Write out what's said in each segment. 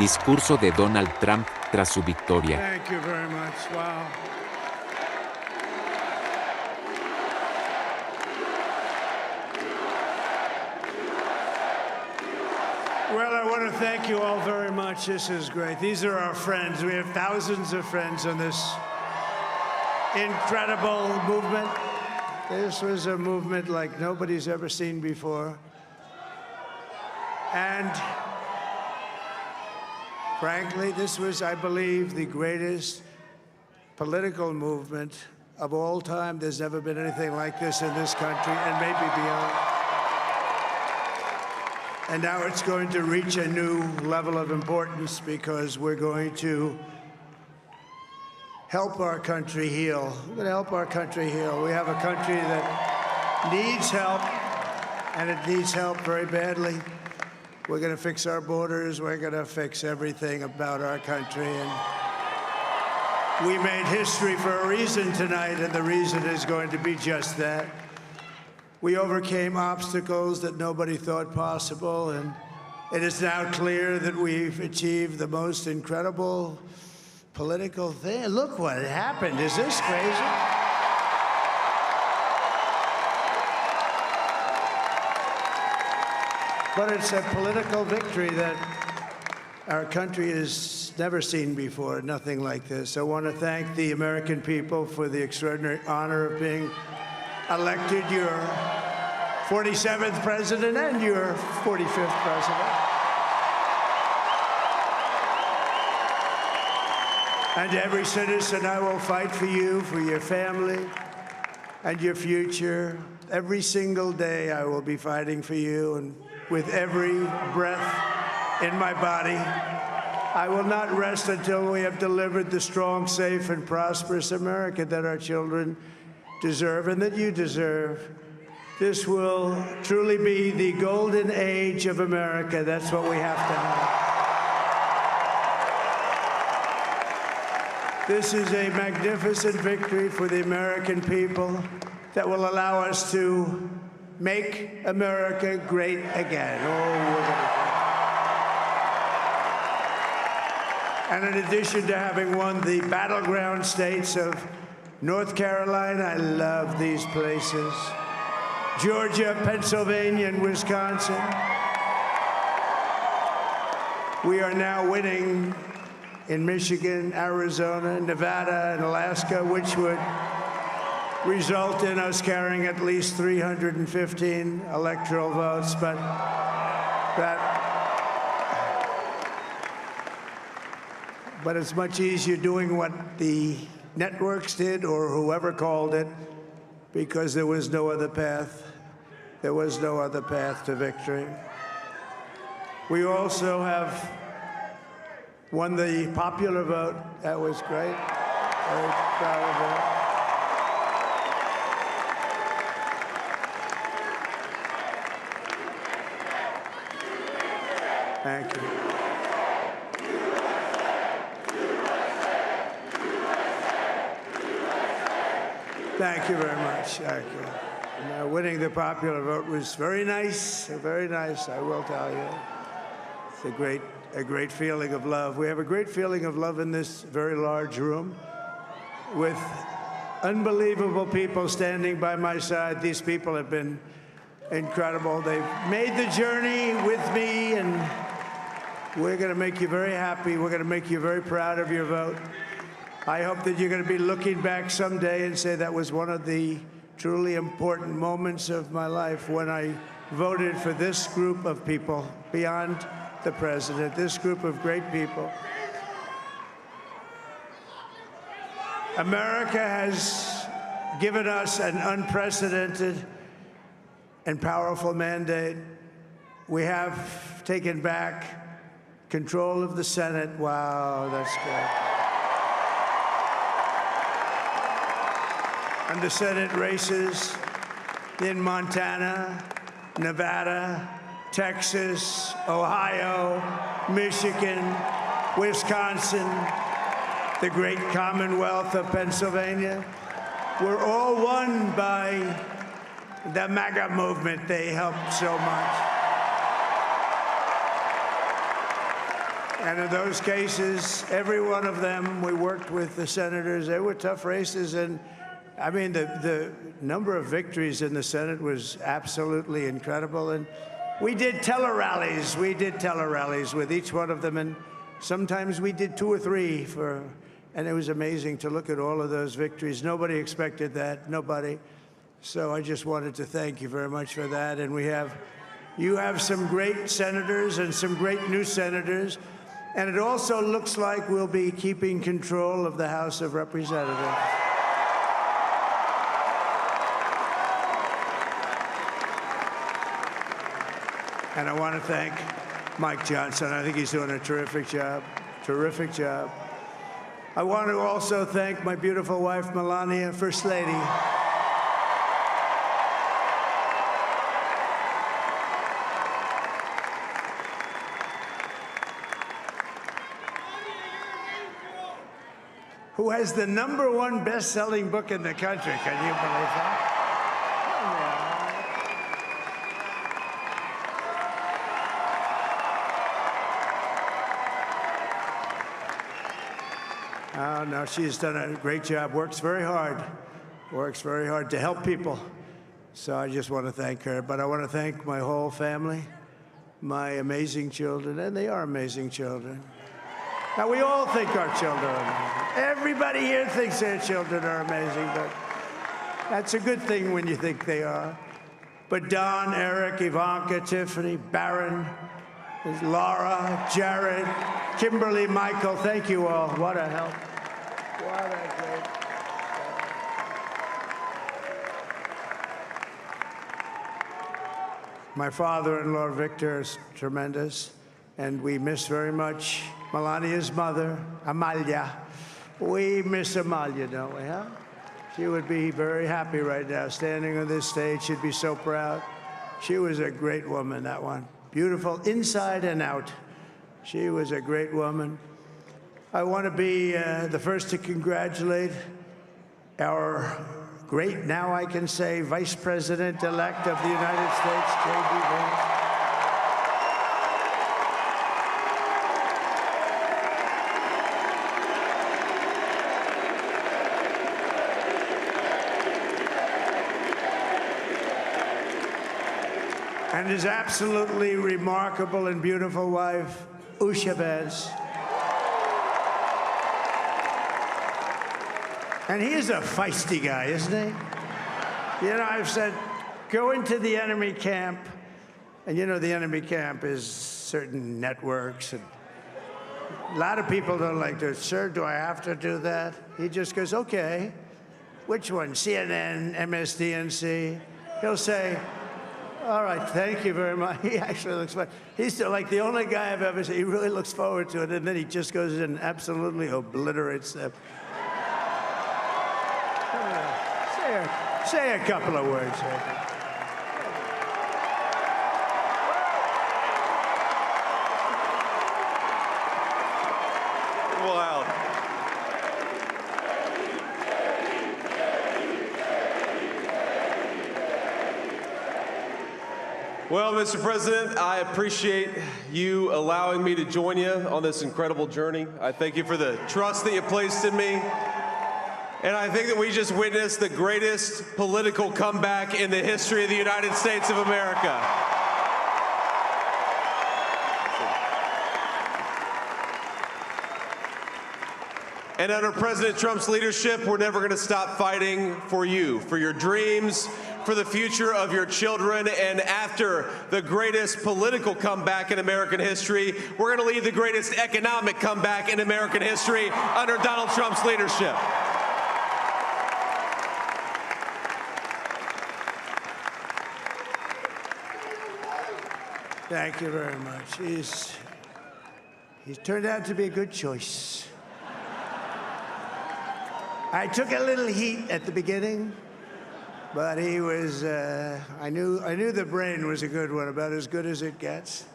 Discurso de Donald Trump tras su victoria. Thank you very much. Wow. Well, I want to thank you all very much. This is great. These are our friends. We have thousands of friends on this incredible movement. This was a movement like nobody's ever seen before. And frankly, this was, I believe, the greatest political movement of all time. There's never been anything like this in this country, and maybe beyond. And now it's going to reach a new level of importance because we're going to help our country heal. We're going to help our country heal. We have a country that needs help, and it needs help very badly. We're going to fix our borders. We're going to fix everything about our country. And we made history for a reason tonight, and the reason is going to be just that. We overcame obstacles that nobody thought possible, and it is now clear that we've achieved the most incredible political thing. Look what happened. Is this crazy? But it's a political victory that our country has never seen before, nothing like this. I want to thank the American people for the extraordinary honor of being elected your 47th president and your 45th president. And every citizen, I will fight for you, for your family, and your future. Every single day, I will be fighting for you, and with every breath in my body, I will not rest until we have delivered the strong, safe, and prosperous America that our children deserve and that you deserve. This will truly be the golden age of America. That's what we have to have. This is a magnificent victory for the American people that will allow us to make America great again. Oh, we're going to do it. And in addition to having won the battleground states of North Carolina, I love these places, Georgia, Pennsylvania, and Wisconsin, we are now winning in Michigan, Arizona, Nevada, and Alaska, which would result in us carrying at least 315 electoral votes, but it's much easier doing what the networks did or whoever called it, because there was no other path. There was no other path to victory. We also have won the popular vote. That was great. Very proud of that. Thank you. Thank you very much. Thank you. Winning the popular vote was very nice, I will tell you. It's a great feeling of love. We have a great feeling of love in this very large room with unbelievable people standing by my side. These people have been incredible. They've made the journey with me, and we're going to make you very happy. We're going to make you very proud of your vote. I hope that you're going to be looking back someday and say that was one of the truly important moments of my life when I voted for this group of people beyond the president, this group of great people. America has given us an unprecedented and powerful mandate. We have taken back control of the Senate. Wow, that's good. And the Senate races in Montana, Nevada, Texas, Ohio, Michigan, Wisconsin, the great Commonwealth of Pennsylvania, were all won by the MAGA movement. They helped so much. And in those cases, every one of them, we worked with the senators. They were tough races. And I mean, the number of victories in the Senate was absolutely incredible. And we did tele-rallies. We did tele-rallies with each one of them. And sometimes we did 2 or 3 and it was amazing to look at all of those victories. Nobody expected that, nobody. So I just wanted to thank you very much for that. And you have some great senators and some great new senators. And it also looks like we'll be keeping control of the House of Representatives. And I want to thank Mike Johnson. I think he's doing a terrific job, terrific job. I want to also thank my beautiful wife, Melania, First Lady. Who has the #1 best-selling book in the country. Can you believe that? Oh, no, she's done a great job, works very hard to help people. So I just want to thank her. But I want to thank my whole family, my amazing children, and they are amazing children. Now, we all think our children are amazing. Everybody here thinks their children are amazing, but that's a good thing when you think they are. But Don, Eric, Ivanka, Tiffany, Barron, Laura, Jared, Kimberly, Michael, thank you all. What a help. What a great help. My father-in-law, Victor, is tremendous, and we miss very much Melania's mother, Amalia. We miss Amalia, don't we, huh? She would be very happy right now, standing on this stage. She'd be so proud. She was a great woman, that one. Beautiful inside and out. She was a great woman. I want to be the first to congratulate our great, now I can say, Vice President-elect of the United States, J.D. Vance. And his absolutely remarkable and beautiful wife, Usha Vance. And he is a feisty guy, isn't he? You know, I've said, go into the enemy camp, and you know the enemy camp is certain networks, and a lot of people don't like to, sir, do I have to do that? He just goes, okay, which one, CNN, MSDNC? He'll say, all right, thank you very much. He actually looks fun. He's like the only guy I've ever seen. He really looks forward to it, and then he just goes in and absolutely obliterates them. Say a couple of words. Wow. Well, Mr. President, I appreciate you allowing me to join you on this incredible journey. I thank you for the trust that you placed in me. And I think that we just witnessed the greatest political comeback in the history of the United States of America. And under President Trump's leadership, we're never going to stop fighting for you, for your dreams, for the future of your children. And after the greatest political comeback in American history, we're going to lead the greatest economic comeback in American history under Donald Trump's leadership. Thank you very much. He's turned out to be a good choice. I took a little heat at the beginning, but he was, I knew the brain was a good one, about as good as it gets.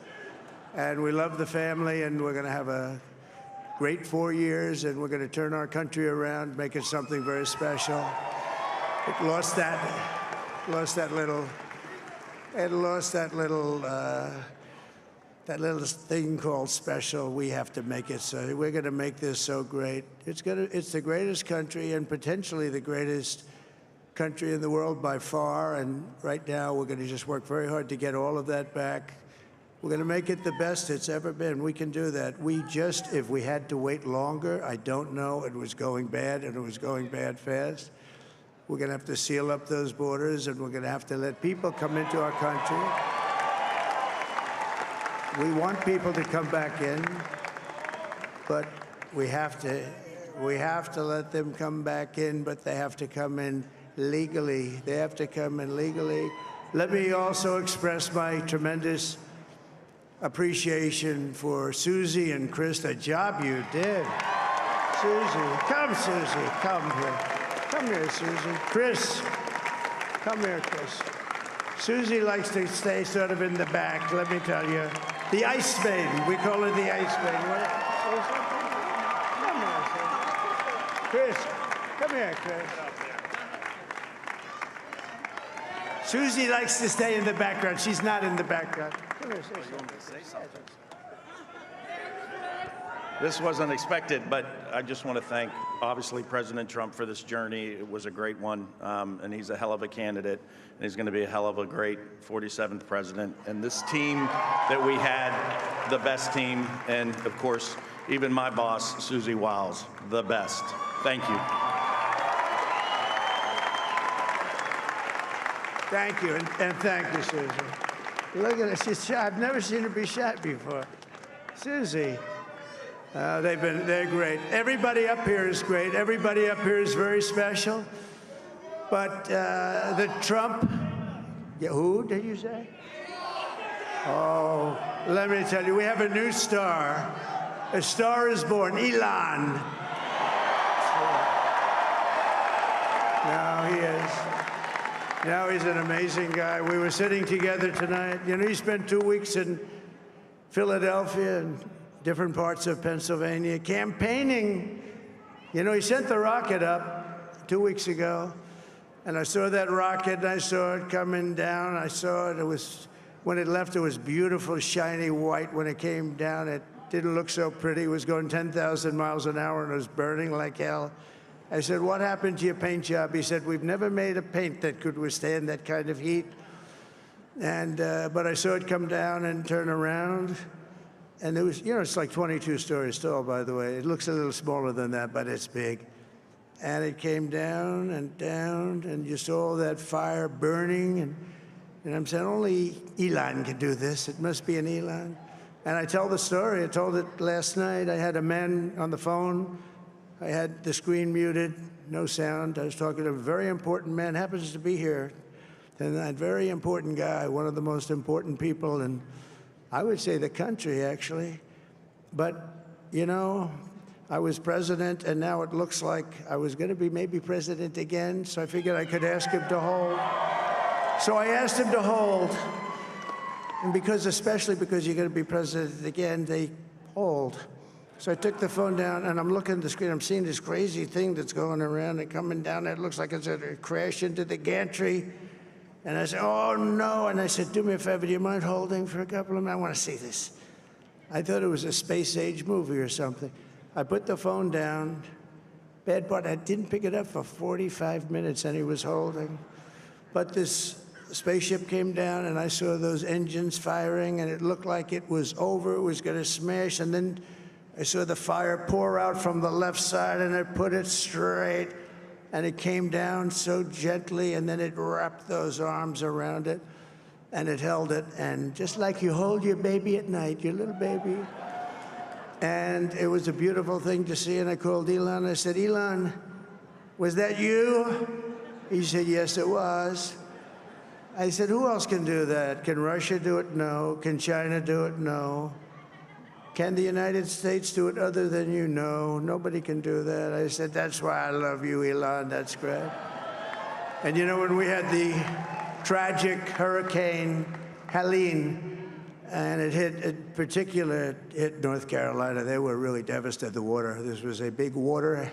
And we love the family, and we're going to have a great 4 years, and we're going to turn our country around, make it something very special. It lost that little that little thing called special, we have to make it so. We're going to make this so great. It's the greatest country and potentially the greatest country in the world by far. And right now, we're going to just work very hard to get all of that back. We're going to make it the best it's ever been. We can do that. If we had to wait longer, I don't know. It was going bad, and it was going bad fast. We're going to have to seal up those borders, and we're going to have to let people come into our country. We want people to come back in, but we have to let them come back in, but they have to come in legally. They have to come in legally. Let me also express my tremendous appreciation for Susie and Chris, the job you did. Susie, come here. Come here, Susie. Chris, come here, Chris. Susie likes to stay sort of in the back, let me tell you. The Ice Maiden, we call her the Ice Maiden. Come here, Chris. Come here, Chris. Susie likes to stay in the background. She's not in the background. Come here, say something. This wasn't expected, but I just want to thank, obviously, President Trump for this journey. It was a great one, and he's a hell of a candidate, and he's going to be a hell of a great 47th president. And this team that we had, the best team, and, of course, even my boss, Susie Wiles, the best. Thank you. Thank you, and thank you, Susie. Look at her, she's shy. I've never seen her be shy before. Susie. They're great. Everybody up here is great. Everybody up here is very special. But the Trump, who did you say? Oh, let me tell you, we have a new star. A star is born, Elon. Now he is. Now he's an amazing guy. We were sitting together tonight. You know, he spent 2 weeks in Philadelphia and different parts of Pennsylvania, campaigning. You know, he sent the rocket up 2 weeks ago, and I saw that rocket, and I saw it coming down. I saw it. It was, when it left, it was beautiful, shiny white. When it came down, it didn't look so pretty. It was going 10,000 miles an hour, and it was burning like hell. I said, what happened to your paint job? He said, we've never made a paint that could withstand that kind of heat. And, but I saw it come down and turn around. And it was, you know, it's like 22 stories tall, by the way. It looks a little smaller than that, but it's big. And it came down, and you saw that fire burning. And I'm saying, only Elon can do this. It must be an Elon. And I tell the story. I told it last night. I had a man on the phone. I had the screen muted, no sound. I was talking to a very important man, happens to be here. And that very important guy, one of the most important people in, I would say, the country, actually. But, you know, I was president, and now it looks like I was going to be maybe president again, so I figured I could ask him to hold. So I asked him to hold. And especially because you're going to be president again, they hold. So I took the phone down, and I'm looking at the screen. I'm seeing this crazy thing that's going around and coming down. It looks like it's going to crash into the gantry. And I said, oh, no. And I said, do me a favor, do you mind holding for a couple of minutes? I want to see this. I thought it was a space-age movie or something. I put the phone down. Bad part, I didn't pick it up for 45 minutes, and he was holding. But this spaceship came down, and I saw those engines firing, and it looked like it was over. It was going to smash. And then I saw the fire pour out from the left side, and it put it straight. And it came down so gently, and then it wrapped those arms around it, and it held it. And just like you hold your baby at night, your little baby. And it was a beautiful thing to see. And I called Elon. I said, Elon, was that you? He said, yes, it was. I said, who else can do that? Can Russia do it? No. Can China do it? No. Can the United States do it other than you? No, nobody can do that. I said, that's why I love you, Elon. That's great. And you know, when we had the tragic Hurricane Helene, and it hit North Carolina, they were really devastated, the water. This was a big water,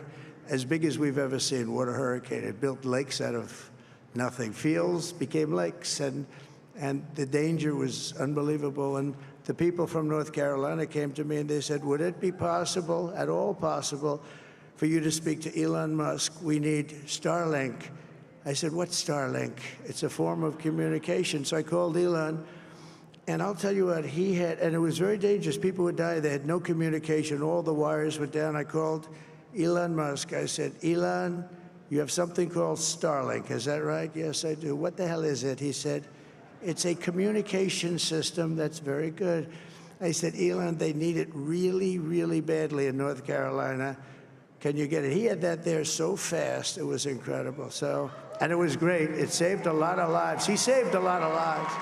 as big as we've ever seen, water hurricane. It built lakes out of nothing. Fields became lakes, and the danger was unbelievable. And the people from North Carolina came to me and they said, would it be possible, at all possible, for you to speak to Elon Musk? We need Starlink. I said, what's Starlink? It's a form of communication. So I called Elon, and I'll tell you what, he had, and it was very dangerous. People would die. They had no communication. All the wires were down. I called Elon Musk. I said, Elon, you have something called Starlink. Is that right? Yes, I do. What the hell is it? He said, it's a communication system that's very good. I said, Elon, they need it really, really badly in North Carolina. Can you get it? He had that there so fast. It was incredible. So, and it was great. It saved a lot of lives. He saved a lot of lives.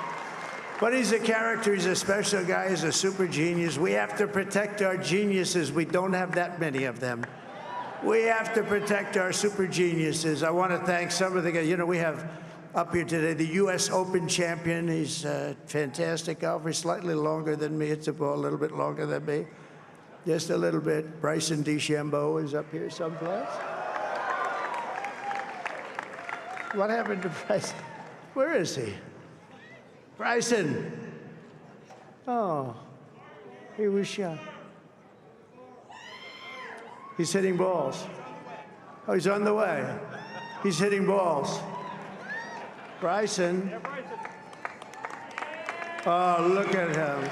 But he's a character. He's a special guy. He's a super genius. We have to protect our geniuses. We don't have that many of them. We have to protect our super geniuses. I want to thank some of the guys. You know, we have up here today the U.S. Open champion. He's a fantastic golfer. He's slightly longer than me. Hits the ball a little bit longer than me. Just a little bit. Bryson DeChambeau is up here someplace. What happened to Bryson? Where is he? Bryson. Oh, he was shot. He's hitting balls. Oh, he's on the way. He's hitting balls. Bryson. Oh, look at him.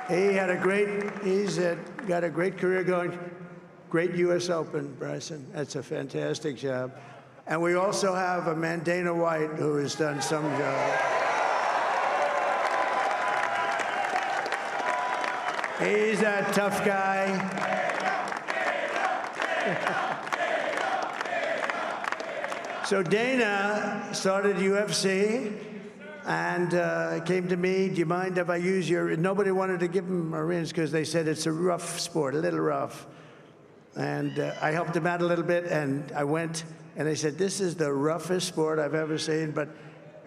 He's got a great career going. Great U.S. Open, Bryson. That's a fantastic job. And we also have a man, Dana White, who has done some job. He's a tough guy. So Dana started UFC and came to me, do you mind if I use your, nobody wanted to give him Marines because they said it's a rough sport, a little rough. And I helped him out a little bit, and I went, and I said, this is the roughest sport I've ever seen, but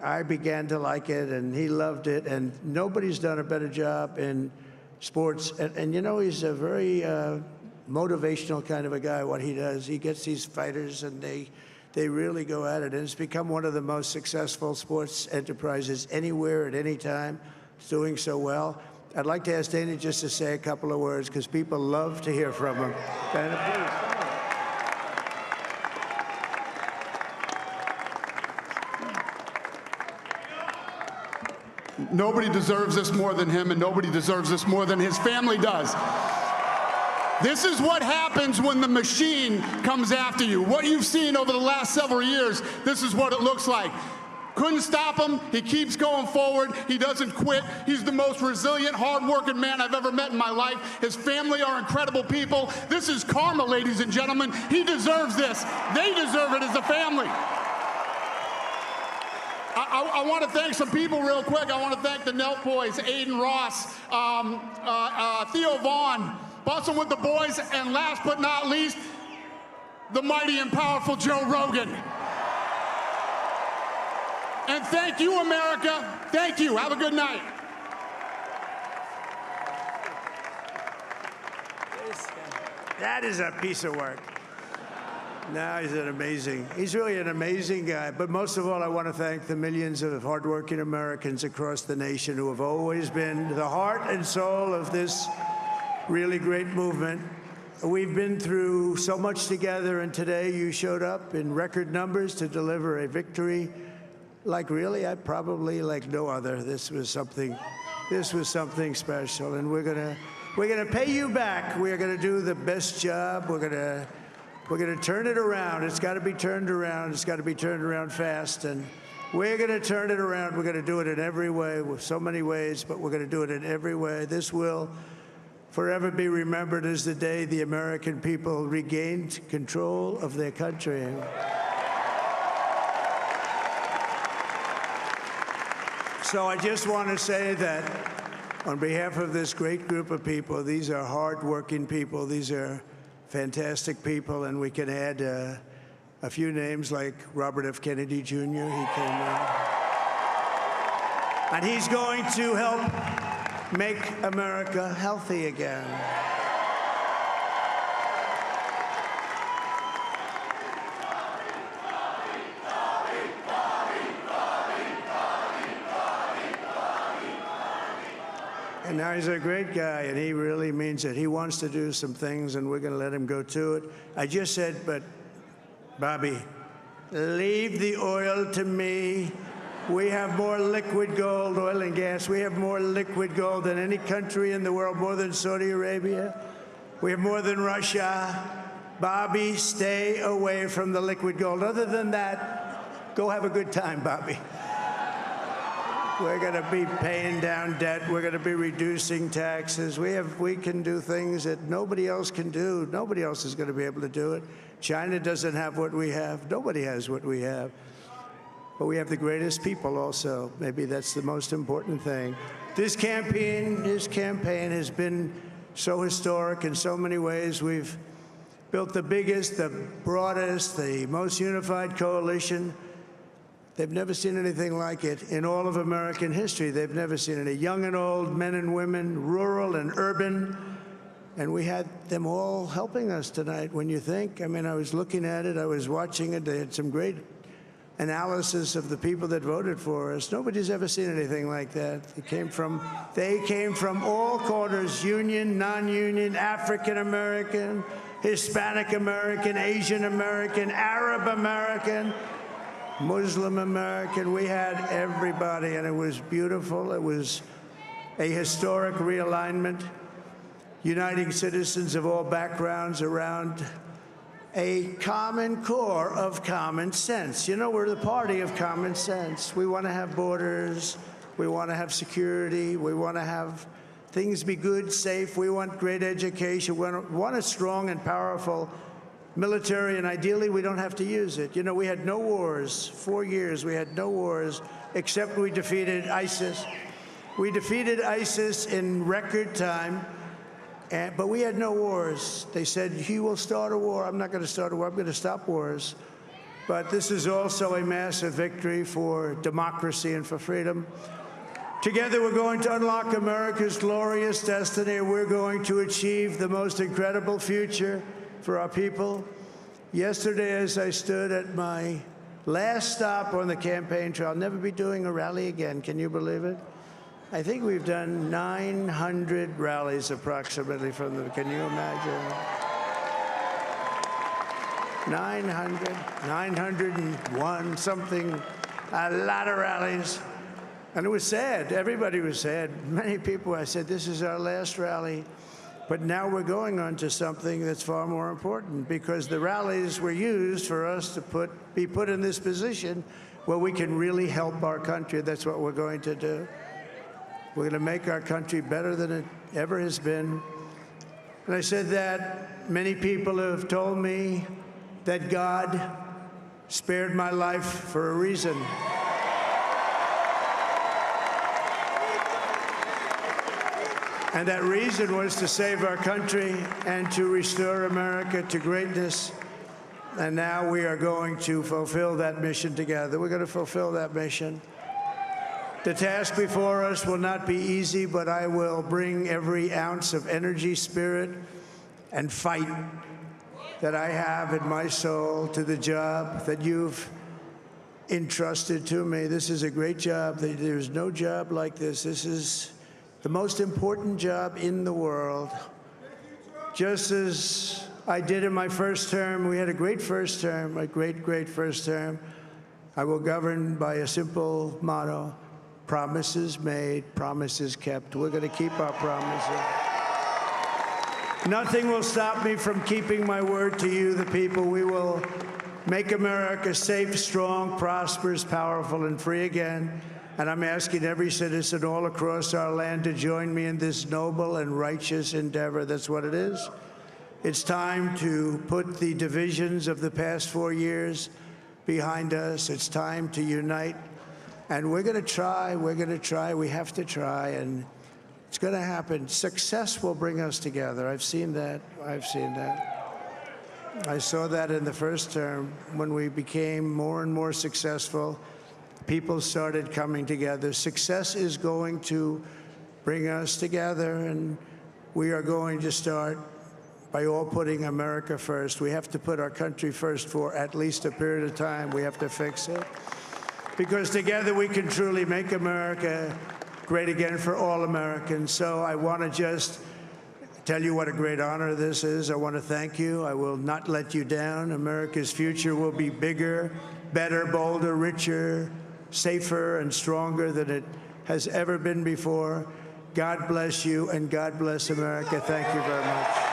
I began to like it, and he loved it, and nobody's done a better job in sports. And you know, he's a very motivational kind of a guy, what he does. He gets these fighters, and they really go at it, and it's become one of the most successful sports enterprises anywhere at any time. It's doing so well. I'd like to ask Dana just to say a couple of words, because people love to hear from him. Dana, please. Nobody deserves this more than him, and nobody deserves this more than his family does. This is what happens when the machine comes after you. What you've seen over the last several years, this is what it looks like. Couldn't stop him. He keeps going forward. He doesn't quit. He's the most resilient, hard-working man I've ever met in my life. His family are incredible people. This is karma, ladies and gentlemen. He deserves this. They deserve it as a family. I want to thank some people real quick. I want to thank the Nelk boys, Aiden Ross, Theo Vaughn, Bustin' with the boys, and last but not least, the mighty and powerful Joe Rogan. And thank you, America. Thank you. Have a good night. That is a piece of work. No, he's really an amazing guy. But most of all, I want to thank the millions of hardworking Americans across the nation who have always been the heart and soul of this really great movement. We've been through so much together, and today you showed up in record numbers to deliver a victory like probably like no other. This was something special, and we're gonna pay you back. We're gonna do the best job. We're gonna turn it around. It's got to be turned around. It's got to be turned around fast, and we're gonna turn it around. We're gonna do it in every way, with so many ways, but we're gonna do it in every way. This will forever be remembered as the day the American people regained control of their country. So I just want to say that on behalf of this great group of people, these are hard-working people. These are fantastic people, and we can add a few names like Robert F. Kennedy Jr. He came in. And he's going to help make America healthy again. And now he's a great guy, and he really means it. He wants to do some things, and we're going to let him go to it. I just said, but, Bobby, leave the oil to me. We have more liquid gold, oil and gas. We have more liquid gold than any country in the world, more than Saudi Arabia. We have more than Russia. Bobby, stay away from the liquid gold. Other than that, go have a good time, Bobby. We're going to be paying down debt. We're going to be reducing taxes. We can do things that nobody else can do. Nobody else is going to be able to do it. China doesn't have what we have. Nobody has what we have. But we have the greatest people also. Maybe that's the most important thing. This campaign has been so historic in so many ways. We've built the biggest, the broadest, the most unified coalition. They've never seen anything like it in all of American history. They've never seen it. Young and old, men and women, rural and urban. And we had them all helping us tonight. When you think, I mean, I was looking at it, I was watching it. They had some great analysis of the people that voted for us. Nobody's ever seen anything like that. They came from all corners, union, non-union, African American, Hispanic American, Asian American, Arab American, Muslim American. We had everybody, and it was beautiful. It was a historic realignment, uniting citizens of all backgrounds around a common core of common sense. You know, we're the party of common sense. We want to have borders. We want to have security. We want to have things be good, safe. We want great education. We want a strong and powerful military, and ideally, we don't have to use it. You know, we had no wars. 4 years, we had no wars, except we defeated ISIS. We defeated ISIS in record time, but we had no wars. They said, he will start a war. I'm not going to start a war. I'm going to stop wars. But this is also a massive victory for democracy and for freedom. Together, we're going to unlock America's glorious destiny. We're going to achieve the most incredible future for our people. Yesterday, as I stood at my last stop on the campaign trail, I'll never be doing a rally again. Can you believe it? I think we've done 900 rallies approximately from them. Can you imagine? 901, something, a lot of rallies. And it was sad. Everybody was sad. Many people, I said, this is our last rally. But now we're going on to something that's far more important, because the rallies were used for us to be put in this position where we can really help our country. That's what we're going to do. We're going to make our country better than it ever has been. And I said that many people have told me that God spared my life for a reason. And that reason was to save our country and to restore America to greatness. And now we are going to fulfill that mission together. We're going to fulfill that mission. The task before us will not be easy, but I will bring every ounce of energy, spirit, and fight that I have in my soul to the job that you've entrusted to me. This is a great job. There's no job like this. This is the most important job in the world. Just as I did in my first term, we had a great first term, a great, great first term. I will govern by a simple motto: promises made, promises kept. We're going to keep our promises. Nothing will stop me from keeping my word to you, the people. We will make America safe, strong, prosperous, powerful, and free again. And I'm asking every citizen all across our land to join me in this noble and righteous endeavor. That's what it is. It's time to put the divisions of the past 4 years behind us. It's time to unite. And we're going to try. We're going to try. We have to try. And it's going to happen. Success will bring us together. I've seen that. I've seen that. I saw that in the first term when we became more and more successful. People started coming together. Success is going to bring us together, and we are going to start by all putting America first. We have to put our country first for at least a period of time. We have to fix it. Because together we can truly make America great again for all Americans. So I want to just tell you what a great honor this is. I want to thank you. I will not let you down. America's future will be bigger, better, bolder, richer, safer, and stronger than it has ever been before. God bless you, and God bless America. Thank you very much.